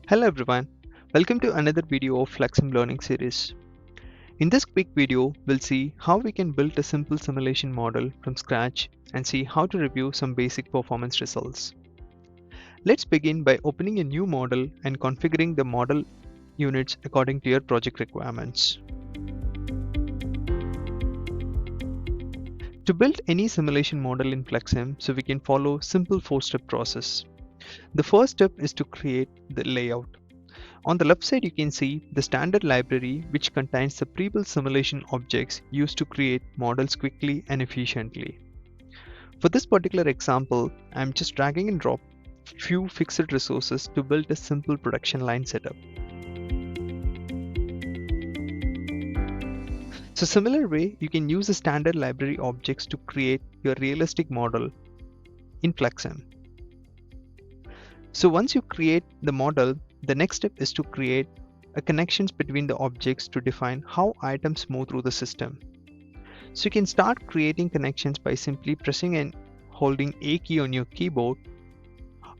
Hello everyone, welcome to another video of FlexSim learning series. In this quick video, we'll see how we can build a simple simulation model from scratch and see how to review some basic performance results. Let's begin by opening a new model and configuring the model units according to your project requirements. To build any simulation model in FlexSim, so we can follow simple 4-step process. The first step is to create the layout. On the left side, you can see the standard library which contains the pre-built simulation objects used to create models quickly and efficiently. For this particular example, I'm just dragging and drop few fixed resources to build a simple production line setup. So similar way, you can use the standard library objects to create your realistic model in FlexSim. So once you create the model, the next step is to create connections between the objects to define how items move through the system. So you can start creating connections by simply pressing and holding A key on your keyboard,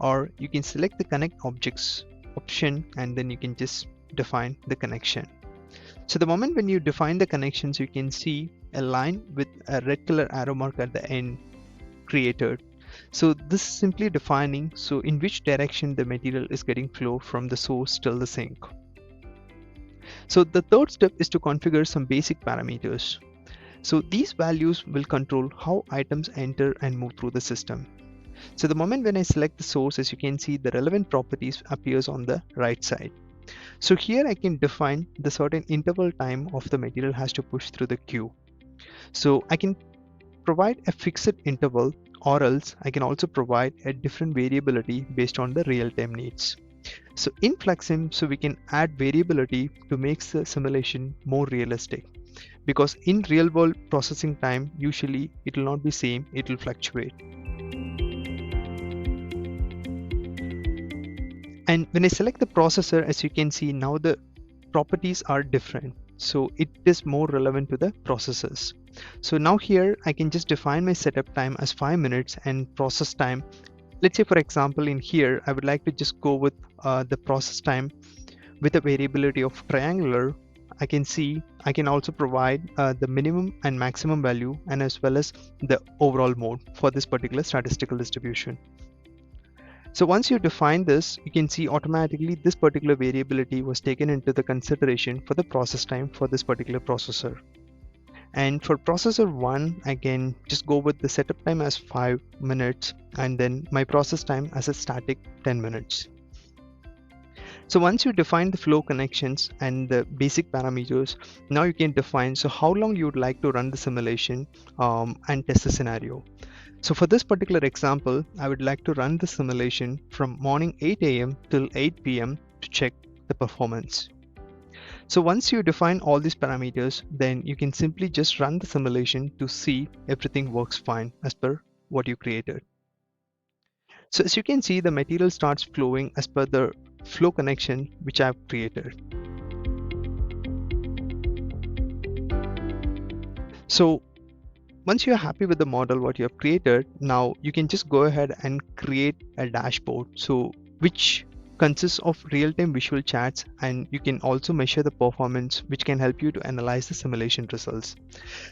or you can select the connect objects option and then you can just define the connection. So the moment when you define the connections, you can see a line with a red color arrow mark at the end created. So this is simply defining in which direction the material is getting flow from the source till the sink. So the third step is to configure some basic parameters. So these values will control how items enter and move through the system. So the moment when I select the source, as you can see, the relevant properties appears on the right side. So here I can define the certain interval time of the material has to push through the queue. So I can provide a fixed interval, or else I can also provide a different variability based on the real-time needs. So in FlexSim, we can add variability to make the simulation more realistic, because in real world processing time, usually it will not be same, it will fluctuate. And when I select the processor, as you can see now the properties are different. So it is more relevant to the processors. So now here I can just define my setup time as 5 minutes and process time. Let's say for example in here I would like to just go with the process time with a variability of triangular. I can also provide the minimum and maximum value and as well as the overall mode for this particular statistical distribution. So once you define this, you can see automatically this particular variability was taken into the consideration for the process time for this particular processor. And for processor 1, I can just go with the setup time as 5 minutes and then my process time as a static 10 minutes. So once you define the flow connections and the basic parameters, now you can define how long you would like to run the simulation and test the scenario. So for this particular example, I would like to run the simulation from morning 8 a.m. till 8 p.m. to check the performance. So once you define all these parameters, then you can simply just run the simulation to see everything works fine as per what you created. So as you can see, the material starts flowing as per the flow connection which I've created. So once you're happy with the model what you have created, now you can just go ahead and create a dashboard which consists of real-time visual charts, and you can also measure the performance which can help you to analyze the simulation results.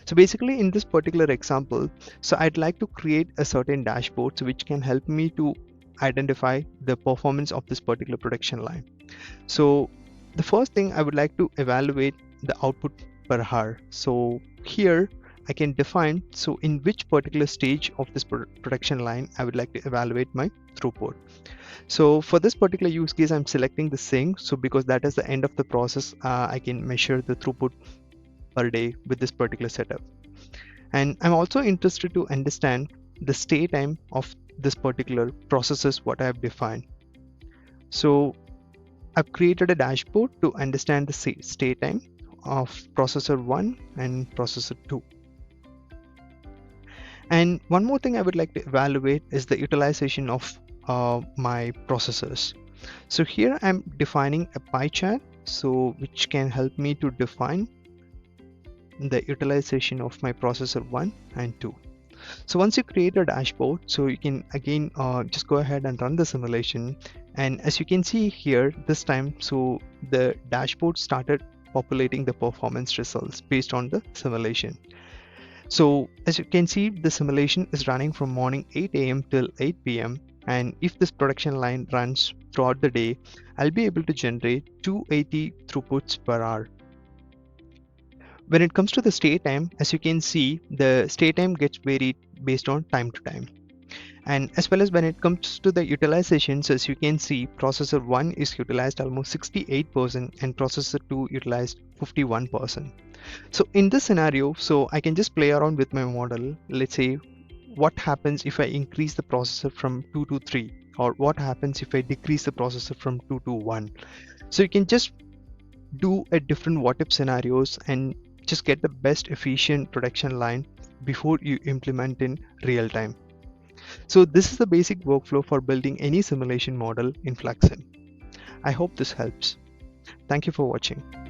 So basically in this particular example, I'd like to create a certain dashboard which can help me to identify the performance of this particular production line. So the first thing I would like to evaluate the output per hour. So here I can define in which particular stage of this production line I would like to evaluate my throughput. So for this particular use case, I'm selecting the sink. So because that is the end of the process, I can measure the throughput per day with this particular setup. And I'm also interested to understand the stay time of this particular processes what I have defined. So I've created a dashboard to understand the stay time of processor 1 and processor 2. And one more thing I would like to evaluate is the utilization of my processors. So here I'm defining a pie chart which can help me to define the utilization of my processor 1 and 2. So once you create a dashboard, you can again just go ahead and run the simulation And as you can see here this time, so the dashboard started populating the performance results based on the simulation. So as you can see, the simulation is running from morning 8 a.m. till 8 p.m. And if this production line runs throughout the day, I'll be able to generate 280 throughputs per hour. When it comes to the stay time, as you can see, the stay time gets varied based on time to time. And as well as when it comes to the utilizations, as you can see, processor 1 is utilized almost 68% and processor 2 utilized 51%. So in this scenario, so I can just play around with my model. Let's say what happens if I increase the processor from 2 to 3, or what happens if I decrease the processor from 2 to 1. So you can just do a different what if scenarios and just get the best efficient production line before you implement in real time. So this is the basic workflow for building any simulation model in FlexSim. I hope this helps. Thank you for watching.